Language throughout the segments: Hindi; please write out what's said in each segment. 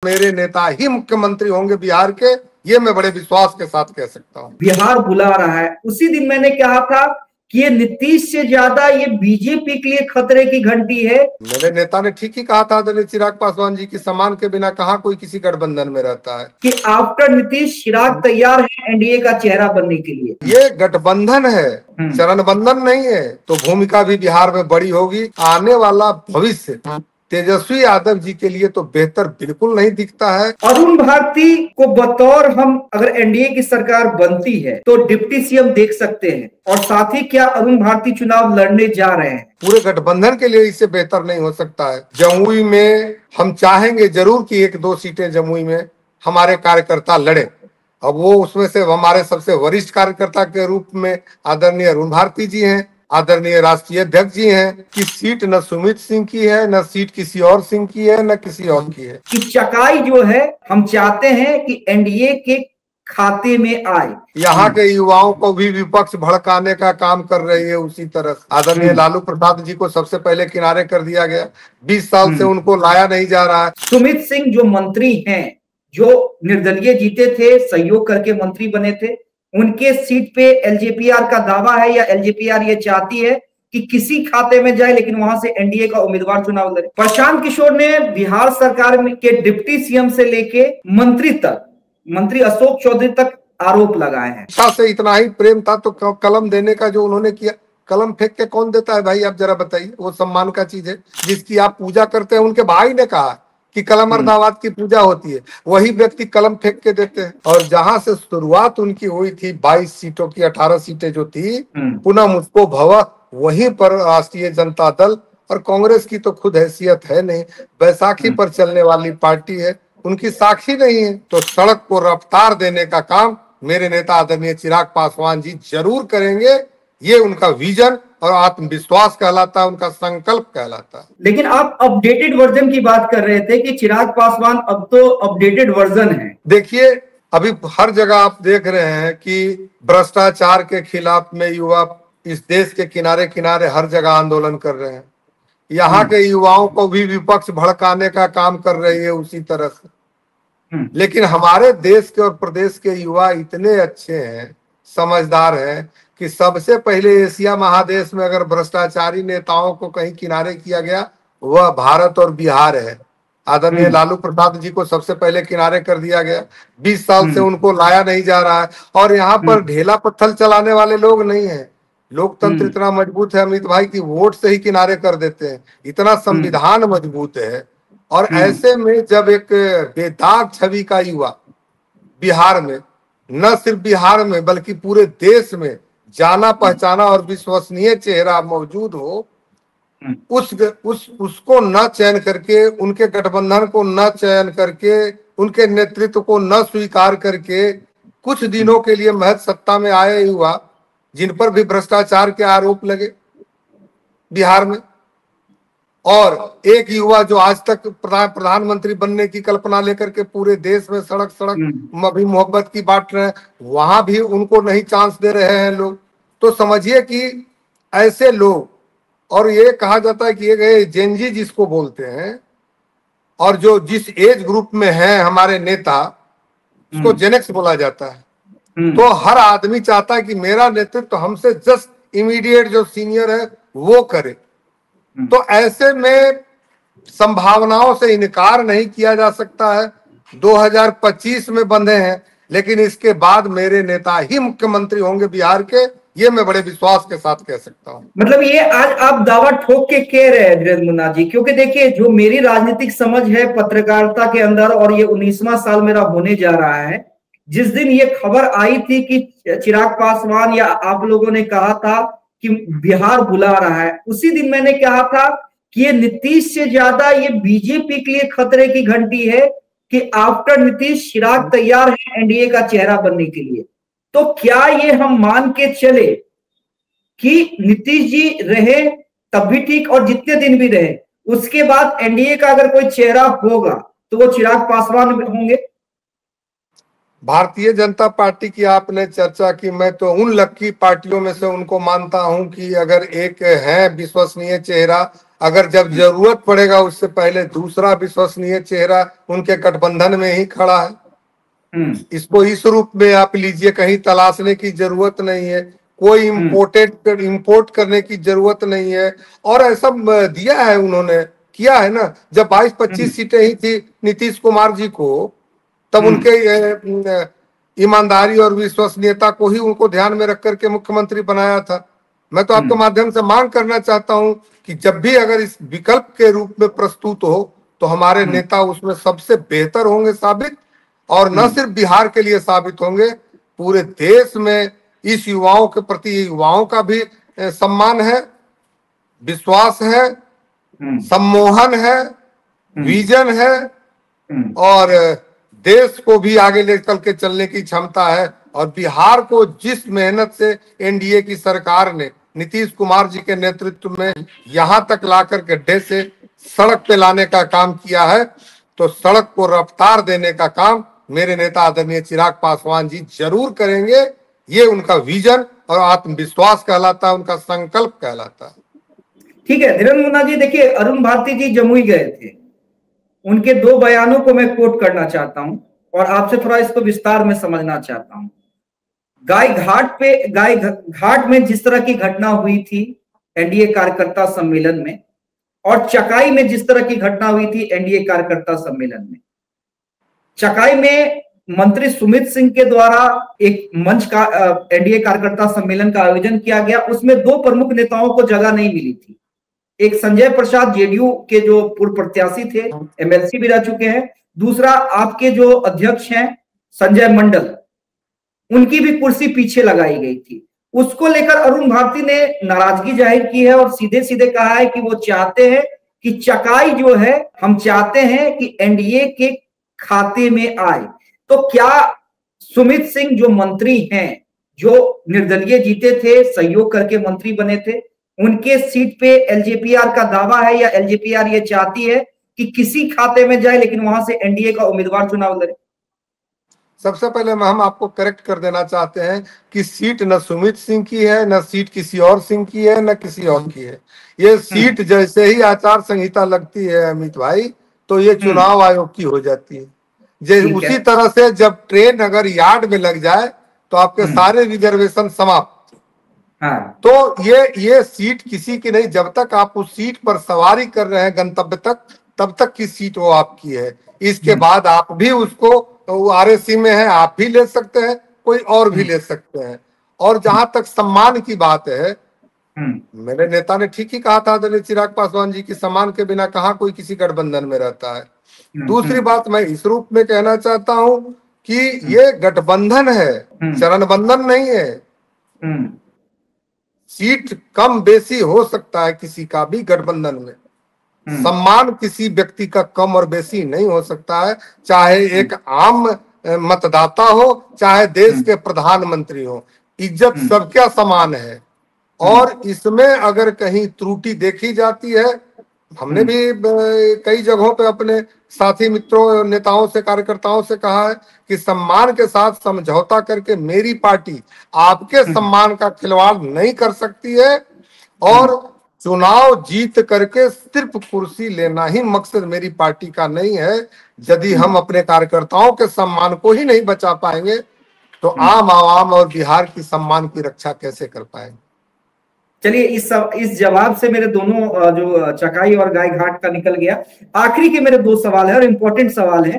मेरे नेता ही मुख्यमंत्री होंगे बिहार के, ये मैं बड़े विश्वास के साथ कह सकता हूँ। बिहार बुला रहा है। उसी दिन मैंने कहा था कि ये नीतीश से ज्यादा ये बीजेपी के लिए खतरे की घंटी है। मेरे नेता ने ठीक ही कहा था आदरणीय चिराग पासवान जी की सम्मान के बिना कहाँ कोई किसी गठबंधन में रहता है कि आफ्टर नीतीश चिराग तैयार है एनडीए का चेहरा बनने के लिए। ये गठबंधन है, चरणबंधन नहीं है। तो भूमिका भी बिहार में बड़ी होगी। आने वाला भविष्य तेजस्वी यादव जी के लिए तो बेहतर बिल्कुल नहीं दिखता है। अरुण भारती को बतौर हम अगर एनडीए की सरकार बनती है तो डिप्टी सीएम देख सकते हैं, और साथ ही क्या अरुण भारती चुनाव लड़ने जा रहे हैं। पूरे गठबंधन के लिए इससे बेहतर नहीं हो सकता है। जमुई में हम चाहेंगे जरूर कि 1-2 सीटें जमुई में हमारे कार्यकर्ता लड़े। अब वो उसमें से हमारे सबसे वरिष्ठ कार्यकर्ता के रूप में आदरणीय अरुण भारती जी हैं, आदरणीय राष्ट्रीय अध्यक्ष जी हैं कि सीट न सुमित सिंह की है, न सीट किसी और सिंह की है, न किसी और की है। कि चकाई जो है हम चाहते हैं कि एनडीए के खाते में आए। यहाँ के युवाओं को भी विपक्ष भड़काने का काम कर रही है। उसी तरह आदरणीय लालू प्रसाद जी को सबसे पहले किनारे कर दिया गया। 20 साल से उनको लाया नहीं जा रहा है। सुमित सिंह जो मंत्री हैं, जो निर्दलीय जीते थे, सहयोग करके मंत्री बने थे, उनके सीट पे एलजेपीआर का दावा है या एलजेपीआर ये चाहती है कि किसी खाते में जाए, लेकिन वहां से एनडीए का उम्मीदवार चुनाव लड़े। प्रशांत किशोर ने बिहार सरकार के डिप्टी सीएम से लेके मंत्री तक, मंत्री अशोक चौधरी तक आरोप लगाए हैं। अच्छा से इतना ही प्रेम था तो कलम देने का जो उन्होंने किया, कलम फेंक के कौन देता है भाई? आप जरा बताइए। वो सम्मान का चीज है जिसकी आप पूजा करते हैं। उनके भाई ने कहा कि कलम अर्दावाद की पूजा होती है, वही व्यक्ति कलम फेंक के देते हैं। और जहां से शुरुआत उनकी हुई थी 22 सीटों की, 18 सीटें जो थी, पुनः मुझको भव, वहीं पर राष्ट्रीय जनता दल और कांग्रेस की तो खुद हैसियत है नहीं, बैसाखी पर चलने वाली पार्टी है, उनकी साखी नहीं है। तो सड़क को रफ्तार देने का काम मेरे नेता आदरणीय चिराग पासवान जी जरूर करेंगे। ये उनका विजन और आत्मविश्वास कहलाता है, उनका संकल्प कहलाता है। लेकिन आप अपडेटेड वर्जन की बात कर रहे थे कि चिराग पासवान अब तो अपडेटेड वर्जन है। देखिए, अभी हर जगह आप देख रहे हैं कि भ्रष्टाचार के खिलाफ में युवा इस देश के किनारे किनारे हर जगह आंदोलन कर रहे हैं। यहाँ के युवाओं को भी विपक्ष भड़काने का काम कर रही है उसी तरह से। लेकिन हमारे देश के और प्रदेश के युवा इतने अच्छे हैं, समझदार हैं कि सबसे पहले एशिया महादेश में अगर भ्रष्टाचारी नेताओं को कहीं किनारे किया गया, वह भारत और बिहार है। आदरणीय लालू प्रसाद जी को सबसे पहले किनारे कर दिया गया। 20 साल से उनको लाया नहीं जा रहा है। और यहाँ पर ढेला पत्थर चलाने वाले लोग नहीं है। लोकतंत्र इतना मजबूत है अमित भाई की वोट से ही किनारे कर देते हैं। इतना संविधान मजबूत है। और ऐसे में जब एक बेदाग छवि का युवा बिहार में, न सिर्फ बिहार में बल्कि पूरे देश में जाना पहचाना और विश्वसनीय चेहरा मौजूद हो, उसको न चयन करके, उनके गठबंधन को न चयन करके, उनके नेतृत्व को न स्वीकार करके कुछ दिनों के लिए महज सत्ता में आए युवा, जिन पर भी भ्रष्टाचार के आरोप लगे बिहार में, और एक युवा जो आज तक प्रधानमंत्री बनने की कल्पना लेकर के पूरे देश में सड़क सड़क अभी मोहब्बत की बांट रहे हैं, वहां भी उनको नहीं चांस दे रहे हैं लोग। तो समझिए कि ऐसे लोग, और ये कहा जाता है कि ये जेनजी जिसको बोलते हैं, और जो जिस एज ग्रुप में है हमारे नेता, उसको जेनेक्स बोला जाता है। तो हर आदमी चाहता है कि मेरा नेतृत्व हमसे जस्ट इमीडिएट जो सीनियर है वो करे। तो ऐसे में संभावनाओं से इनकार नहीं किया जा सकता है। 2025 में बंधे हैं, लेकिन इसके बाद मेरे नेता ही मुख्यमंत्री होंगे बिहार के, ये मैं बड़े विश्वास के साथ कह सकता हूँ। मतलब ये आज आप दावा ठोक के कह रहे हैं वीरेंद्र मुन्ना जी, क्योंकि देखिए जो मेरी राजनीतिक समझ है पत्रकारिता के अंदर, और ये 19वां साल मेरा होने जा रहा है, जिस दिन ये खबर आई थी कि चिराग पासवान या आप लोगों ने कहा था कि बिहार बुला रहा है, उसी दिन मैंने कहा था कि ये नीतीश से ज्यादा ये बीजेपी के लिए खतरे की घंटी है कि आफ्टर नीतीश चिराग तैयार है एनडीए का चेहरा बनने के लिए। तो क्या ये हम मान के चले कि नीतीश जी रहे तब भी ठीक, और जितने दिन भी रहे उसके बाद एनडीए का अगर कोई चेहरा होगा तो वो चिराग पासवान होंगे? भारतीय जनता पार्टी की आपने चर्चा की, मैं तो उन लक्की पार्टियों में से उनको मानता हूं कि अगर एक है विश्वसनीय चेहरा, अगर जब जरूरत पड़ेगा उससे पहले दूसरा विश्वसनीय चेहरा उनके गठबंधन में ही खड़ा है। इसको इस रूप में आप लीजिए, कहीं तलाशने की जरूरत नहीं है, कोई इंपोर्ट करने की जरूरत नहीं है। और ऐसा दिया है उन्होंने, किया है ना। जब 22-25 सीटें ही थी नीतीश कुमार जी को, तब उनके ईमानदारी और विश्वसनीयता को ही उनको ध्यान में रख करके मुख्यमंत्री बनाया था। मैं तो आपके माध्यम से मांग करना चाहता हूं कि जब भी अगर इस विकल्प के रूप में प्रस्तुत हो तो हमारे नेता उसमें सबसे बेहतर होंगे साबित, और न सिर्फ बिहार के लिए साबित होंगे, पूरे देश में इस युवाओं के प्रति, युवाओं का भी सम्मान है, विश्वास है, सम्मोहन है, विजन है, और देश को भी आगे लेकर के चलने की क्षमता है। और बिहार को जिस मेहनत से एनडीए की सरकार ने नीतीश कुमार जी के नेतृत्व में यहां तक लाकर गड्ढे से सड़क पे लाने का काम किया है, तो सड़क को रफ्तार देने का काम मेरे नेता आदरणीय चिराग पासवान जी जरूर करेंगे। ये उनका विजन और आत्मविश्वास कहलाता है, उनका संकल्प कहलाता है। ठीक है धीरेन्द्र मुन्ना जी, देखिए अरुण भारती जी जमुई गए थे, उनके 2 बयानों को मैं कोट करना चाहता हूं और आपसे थोड़ा इसको विस्तार में समझना चाहता हूं। गाय घाट में जिस तरह की घटना हुई थी एनडीए कार्यकर्ता सम्मेलन में, और चकाई में जिस तरह की घटना हुई थी एनडीए कार्यकर्ता सम्मेलन में, चकाई में मंत्री सुमित सिंह के द्वारा एक मंच का एनडीए कार्यकर्ता सम्मेलन का आयोजन किया गया। उसमें 2 प्रमुख नेताओं को जगह नहीं मिली थी। एक संजय प्रसाद जेडीयू के जो पूर्व प्रत्याशी थे, एमएलसी भी रह चुके हैं, दूसरा आपके जो अध्यक्ष हैं संजय मंडल, उनकी भी कुर्सी पीछे लगाई गई थी। उसको लेकर अरुण भारती ने नाराजगी जाहिर की है और सीधे सीधे कहा है कि वो चाहते हैं कि चकाई जो है, हम चाहते हैं कि एनडीए के खाते में आए। तो क्या सुमित सिंह जो मंत्री हैं, जो निर्दलीय जीते थे, सहयोग करके मंत्री बने थे, उनके सीट पे एलजेपीआर का दावा है या एलजेपीआर ये चाहती है कि किसी खाते में जाए लेकिन वहां से एनडीए का उम्मीदवार चुनाव लड़े? सबसे पहले हम आपको करेक्ट कर देना चाहते हैं कि सीट न सुमित सिंह की है, न सीट किसी और सिंह की है, न किसी और की है। ये सीट जैसे ही आचार संहिता लगती है अमित भाई, तो ये चुनाव आयोग की हो जाती है। उसी तरह से जब ट्रेन अगर यार्ड में लग जाए तो आपके सारे रिजर्वेशन समाप्त। तो ये सीट किसी की नहीं, जब तक आप उस सीट पर सवारी कर रहे हैं गंतव्य तक, तब तक की सीट वो आपकी है। इसके बाद आप भी उसको, आरएसी में है, आप भी ले सकते हैं, कोई और भी ले सकते हैं। और जहां तक सम्मान की बात है, मेरे नेता ने ठीक ही कहा था आदरणीय चिराग पासवान जी की, सम्मान के बिना कहाँ कोई किसी गठबंधन में रहता है। दूसरी बात मैं इस रूप में कहना चाहता हूं कि ये गठबंधन है, चरणबंधन नहीं है। सीट कम बेसी हो सकता है किसी का भी गठबंधन में, सम्मान किसी व्यक्ति का कम और बेसी नहीं हो सकता है, चाहे एक आम मतदाता हो, चाहे देश के प्रधानमंत्री हो। इज्जत सबका समान है। और इसमें अगर कहीं त्रुटि देखी जाती है, हमने भी कई जगहों पे अपने साथी मित्रों, नेताओं से, कार्यकर्ताओं से कहा है कि सम्मान के साथ समझौता करके मेरी पार्टी आपके सम्मान का खिलवाड़ नहीं कर सकती है। और चुनाव जीत करके सिर्फ कुर्सी लेना ही मकसद मेरी पार्टी का नहीं है। यदि हम अपने कार्यकर्ताओं के सम्मान को ही नहीं बचा पाएंगे तो आम आवाम और बिहार की सम्मान की रक्षा कैसे कर पाएंगे? चलिए, इस जवाब से मेरे दोनों जो चकाई और गाय घाट का निकल गया। आखिरी के मेरे 2 सवाल है और इंपॉर्टेंट सवाल है।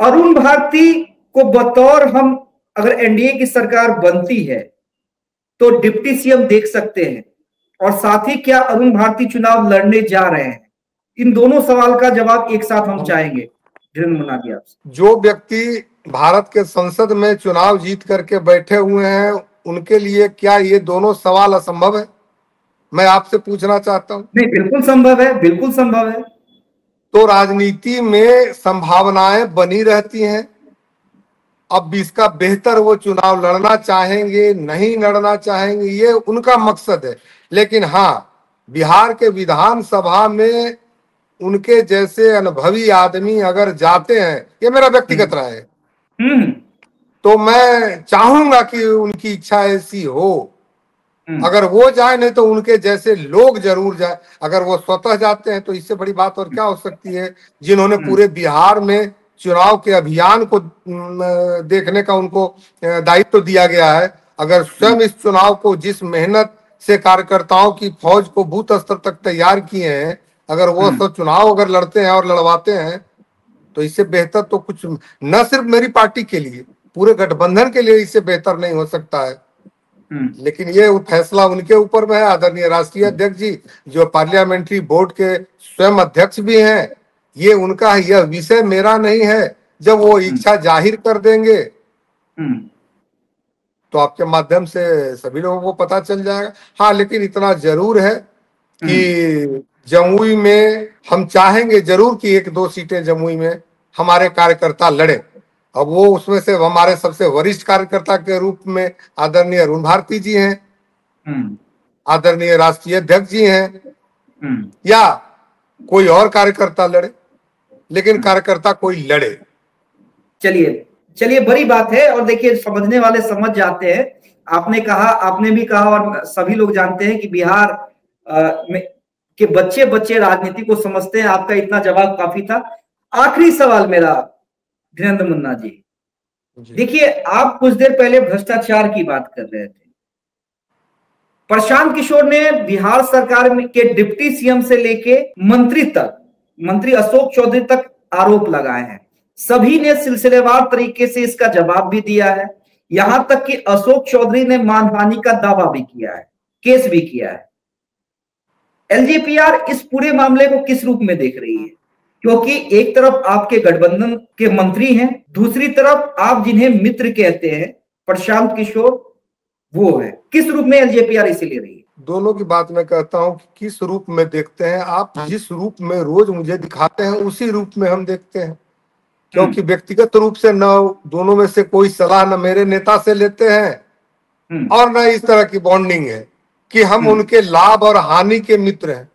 अरुण भारती को बतौर, हम अगर एनडीए की सरकार बनती है तो डिप्टी सीएम देख सकते हैं, और साथ ही क्या अरुण भारती चुनाव लड़ने जा रहे हैं? इन दोनों सवाल का जवाब एक साथ हम चाहेंगे धीरेन्द्र मुन्ना जी आपसे। जो व्यक्ति भारत के संसद में चुनाव जीत करके बैठे हुए हैं, उनके लिए क्या ये दोनों सवाल असंभव है? मैं आपसे पूछना चाहता हूं। नहीं, बिल्कुल संभव है, बिल्कुल संभव है। तो राजनीति में संभावनाएं बनी रहती हैं। अब इसका बेहतर वो चुनाव लड़ना चाहेंगे, नहीं लड़ना चाहेंगे, ये उनका मकसद है। लेकिन हाँ, बिहार के विधानसभा में उनके जैसे अनुभवी आदमी अगर जाते हैं, ये मेरा व्यक्तिगत राय है, हम्म। तो मैं चाहूंगा कि उनकी इच्छा ऐसी हो। अगर वो जाए, नहीं तो उनके जैसे लोग जरूर जाए। अगर वो स्वतः जाते हैं तो इससे बड़ी बात और क्या हो सकती है, जिन्होंने पूरे बिहार में चुनाव के अभियान को देखने का उनको दायित्व दिया गया है। अगर स्वयं इस चुनाव को जिस मेहनत से कार्यकर्ताओं की फौज को बूथ स्तर तक तैयार किए हैं, अगर वो सब चुनाव अगर लड़ते हैं और लड़वाते हैं, तो इससे बेहतर तो कुछ न सिर्फ मेरी पार्टी के लिए, पूरे गठबंधन के लिए इससे बेहतर नहीं हो सकता है। लेकिन ये फैसला उनके ऊपर में है। आदरणीय राष्ट्रीय अध्यक्ष जी, जो पार्लियामेंट्री बोर्ड के स्वयं अध्यक्ष भी हैं, ये उनका है, यह विषय मेरा नहीं है। जब वो इच्छा जाहिर कर देंगे तो आपके माध्यम से सभी लोगों को पता चल जाएगा। हाँ, लेकिन इतना जरूर है कि जमुई में हम चाहेंगे जरूर कि 1-2 सीटें जमुई में हमारे कार्यकर्ता लड़े। अब वो उसमें से हमारे सबसे वरिष्ठ कार्यकर्ता के रूप में आदरणीय अरुण भारती जी हैं, आदरणीय राष्ट्रीय अध्यक्ष जी हैं, या कोई और कार्यकर्ता लड़े, लेकिन कार्यकर्ता कोई लड़े। चलिए चलिए, बड़ी बात है। और देखिए, समझने वाले समझ जाते हैं। आपने कहा, आपने भी कहा, और सभी लोग जानते हैं कि बिहार में के बच्चे बच्चे राजनीति को समझते हैं। आपका इतना जवाब काफी था। आखिरी सवाल मेरा धीरेन्द्र मुन्ना जी, देखिए, आप कुछ देर पहले भ्रष्टाचार की बात कर रहे थे। प्रशांत किशोर ने बिहार सरकार के डिप्टी सीएम से लेके मंत्री तक, मंत्री अशोक चौधरी तक आरोप लगाए हैं। सभी ने सिलसिलेवार तरीके से इसका जवाब भी दिया है। यहां तक कि अशोक चौधरी ने मानहानि का दावा भी किया है, केस भी किया है। एलजेपीआर इस पूरे मामले को किस रूप में देख रही है? क्योंकि एक तरफ आपके गठबंधन के मंत्री हैं, दूसरी तरफ आप जिन्हें मित्र कहते हैं प्रशांत किशोर, वो है। किस रूप में एलजेपीआर इसे ले रही है? दोनों की बात मैं कहता हूं कि किस रूप में देखते हैं आप। जिस रूप में रोज मुझे दिखाते हैं उसी रूप में हम देखते हैं। क्योंकि व्यक्तिगत रूप से न दोनों में से कोई सलाह न मेरे नेता से लेते हैं, और न इस तरह की बॉन्डिंग है कि हम उनके लाभ और हानि के मित्र हैं।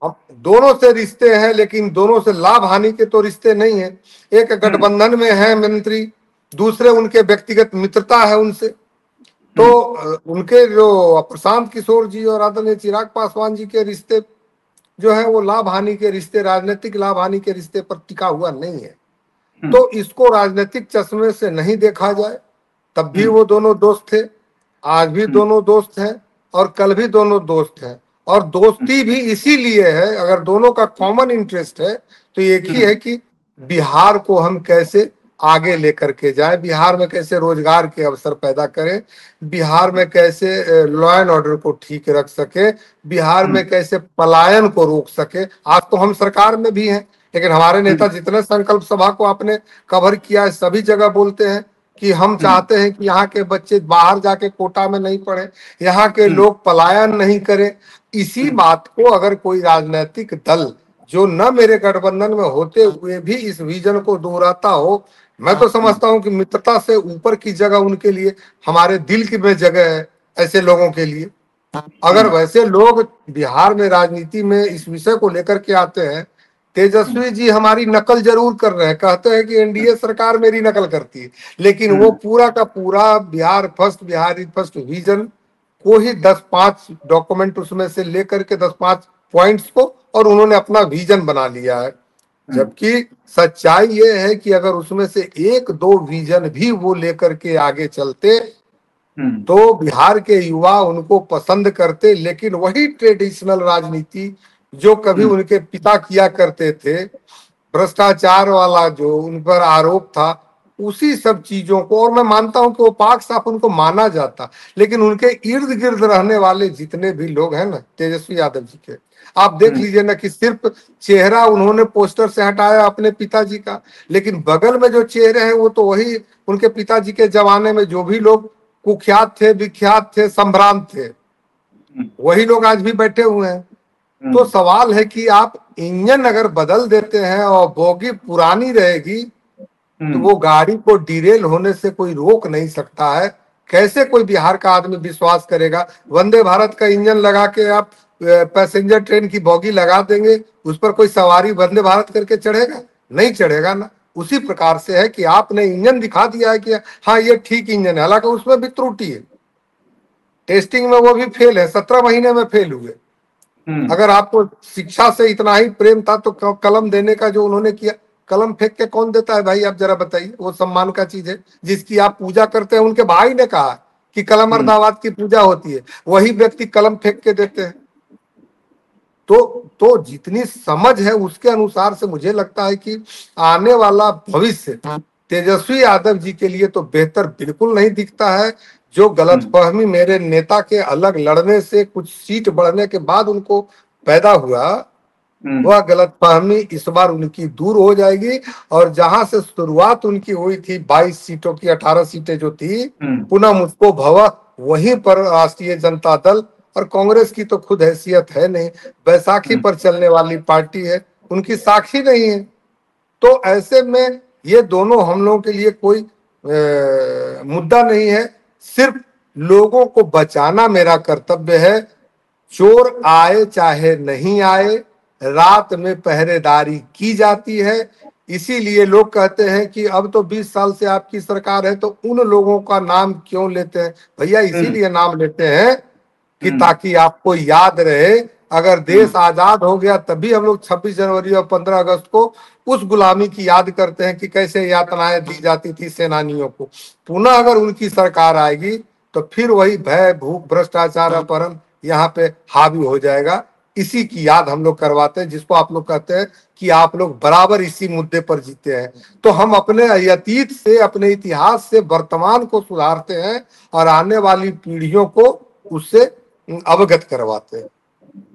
हम दोनों से रिश्ते हैं, लेकिन दोनों से लाभ हानि के तो रिश्ते नहीं है। एक गठबंधन में है मंत्री, दूसरे उनके व्यक्तिगत मित्रता है उनसे। तो उनके जो प्रशांत किशोर जी और आदरणीय चिराग पासवान जी के रिश्ते जो है, वो लाभ हानि के रिश्ते, राजनीतिक लाभ हानि के रिश्ते पर टिका हुआ नहीं है। तो इसको राजनीतिक चश्मे से नहीं देखा जाए। तब भी वो दोनों दोस्त थे, आज भी दोनों दोस्त हैं, और कल भी दोनों दोस्त हैं। और दोस्ती भी इसीलिए है, अगर दोनों का कॉमन इंटरेस्ट है तो एक ही है कि बिहार को हम कैसे आगे लेकर के जाए, बिहार में कैसे रोजगार के अवसर पैदा करें, बिहार में कैसे लॉ एंड ऑर्डर को ठीक रख सके, बिहार में कैसे पलायन को रोक सके। आज तो हम सरकार में भी हैं, लेकिन हमारे नेता जितने संकल्प सभा को आपने कवर किया है, सभी जगह बोलते हैं कि हम चाहते हैं कि यहाँ के बच्चे बाहर जाके कोटा में नहीं पढ़े, यहाँ के लोग पलायन नहीं करें। इसी बात को अगर कोई राजनीतिक दल जो न मेरे गठबंधन में होते हुए भी इस विजन को दोहराता हो, मैं तो समझता हूं कि मित्रता से ऊपर की जगह उनके लिए हमारे दिल की में जगह है। ऐसे लोगों के लिए अगर वैसे लोग बिहार में राजनीति में इस विषय को लेकर के आते हैं, तेजस्वी जी हमारी नकल जरूर कर रहे हैं, कहते हैं कि एनडीए सरकार मेरी नकल करती है, लेकिन वो पूरा का पूरा Bihar first, Bihari first vision को ही 10-5 डॉक्यूमेंट उसमें से लेकर के 10-5 पॉइंट्स को और उन्होंने अपना विजन बना लिया है। जबकि सच्चाई ये है कि अगर उसमें से 1-2 विजन भी वो लेकर के आगे चलते तो बिहार के युवा उनको पसंद करते। लेकिन वही ट्रेडिशनल राजनीति जो कभी उनके पिता किया करते थे, भ्रष्टाचार वाला जो उन पर आरोप था, उसी सब चीजों को, और मैं मानता हूं कि वो पाक साफ उनको माना जाता, लेकिन उनके इर्द गिर्द रहने वाले जितने भी लोग हैं ना तेजस्वी यादव जी के, आप देख लीजिए ना कि सिर्फ चेहरा उन्होंने पोस्टर से हटाया अपने पिताजी का, लेकिन बगल में जो चेहरे हैं वो तो वही उनके पिताजी के जमाने में जो भी लोग कुख्यात थे, विख्यात थे, संभ्रांत थे, वही लोग आज भी बैठे हुए हैं। तो सवाल है कि आप इंजन अगर बदल देते हैं और बोगी पुरानी रहेगी तो वो गाड़ी को डिरेल होने से कोई रोक नहीं सकता है। कैसे कोई बिहार का आदमी विश्वास करेगा? वंदे भारत का इंजन लगा के आप पैसेंजर ट्रेन की बोगी लगा देंगे, उस पर कोई सवारी वंदे भारत करके चढ़ेगा? नहीं चढ़ेगा ना। उसी प्रकार से है कि आपने इंजन दिखा दिया है कि हाँ ये ठीक इंजन है, हालांकि उसमें भी त्रुटि है, टेस्टिंग में वो भी फेल है, 17 महीने में फेल हुए। अगर आपको शिक्षा से इतना ही प्रेम था तो कलम देने का जो उन्होंने किया, कलम फेंक के कौन देता है भाई, आप जरा बताइए। वो सम्मान का चीज है जिसकी आप पूजा करते हैं। उनके भाई ने कहा कि कलम अर्दावाद की पूजा होती है, वही व्यक्ति कलम फेंक के देते हैं। तो जितनी समझ है उसके अनुसार से मुझे लगता है कि आने वाला भविष्य तेजस्वी यादव जी के लिए तो बेहतर बिल्कुल नहीं दिखता है। जो गलतफहमी मेरे नेता के अलग लड़ने से कुछ सीट बढ़ने के बाद उनको पैदा हुआ, वह गलतफहमी इस बार उनकी दूर हो जाएगी। और जहां से शुरुआत उनकी हुई थी 22 सीटों की, 18 सीटें जो थी, पुनः मुझको भवा वहीं पर राष्ट्रीय जनता दल और कांग्रेस की तो खुद हैसियत है नहीं, बैसाखी पर चलने वाली पार्टी है, उनकी साखी नहीं है। तो ऐसे में ये दोनों हम लोगों के लिए कोई मुद्दा नहीं है, सिर्फ लोगों को बचाना मेरा कर्तव्य है। चोर आए चाहे नहीं आए, रात में पहरेदारी की जाती है। इसीलिए लोग कहते हैं कि अब तो 20 साल से आपकी सरकार है, तो उन लोगों का नाम क्यों लेते हैं भैया? इसीलिए नाम लेते हैं कि ताकि आपको याद रहे, अगर देश आजाद हो गया तभी हम लोग 26 जनवरी और 15 अगस्त को उस गुलामी की याद करते हैं कि कैसे यातनाएं दी जाती थी सेनानियों को। पुनः अगर उनकी सरकार आएगी तो फिर वही भय, भूख, भ्रष्टाचार, अपहरण यहाँ पे हावी हो जाएगा। इसी की याद हम लोग करवाते हैं, जिसको आप लोग कहते हैं कि आप लोग बराबर इसी मुद्दे पर जीते हैं। तो हम अपने अतीत से, अपने इतिहास से वर्तमान को सुधारते हैं और आने वाली पीढ़ियों को उससे अवगत करवाते हैं।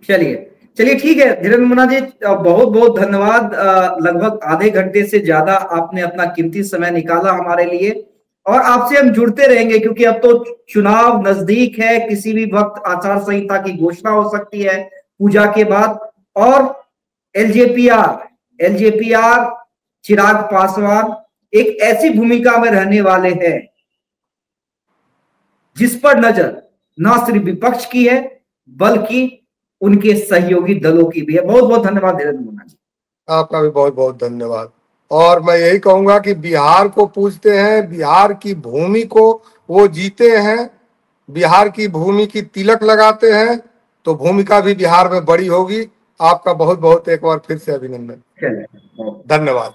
चलिए ठीक है धीरेन्द्र मुन्ना जी, बहुत बहुत धन्यवाद। लगभग आधे घंटे से ज्यादा आपने अपना कीमती समय निकाला हमारे लिए, और आपसे हम जुड़ते रहेंगे क्योंकि अब तो चुनाव नजदीक है, किसी भी वक्त आचार संहिता की घोषणा हो सकती है पूजा के बाद। और एलजेपीआर चिराग पासवान एक ऐसी भूमिका में रहने वाले हैं जिस पर नजर ना सिर्फ विपक्ष की है बल्कि उनके सहयोगी दलों की भी है। बहुत बहुत धन्यवाद धीरेन्द्र मुन्ना जी। आपका भी बहुत बहुत धन्यवाद। और मैं यही कहूंगा कि बिहार को पूजते हैं, बिहार की भूमि को वो जीते हैं, बिहार की भूमि की तिलक लगाते हैं, तो भूमिका भी बिहार में बड़ी होगी। आपका बहुत बहुत एक बार फिर से अभिनंदन, धन्यवाद।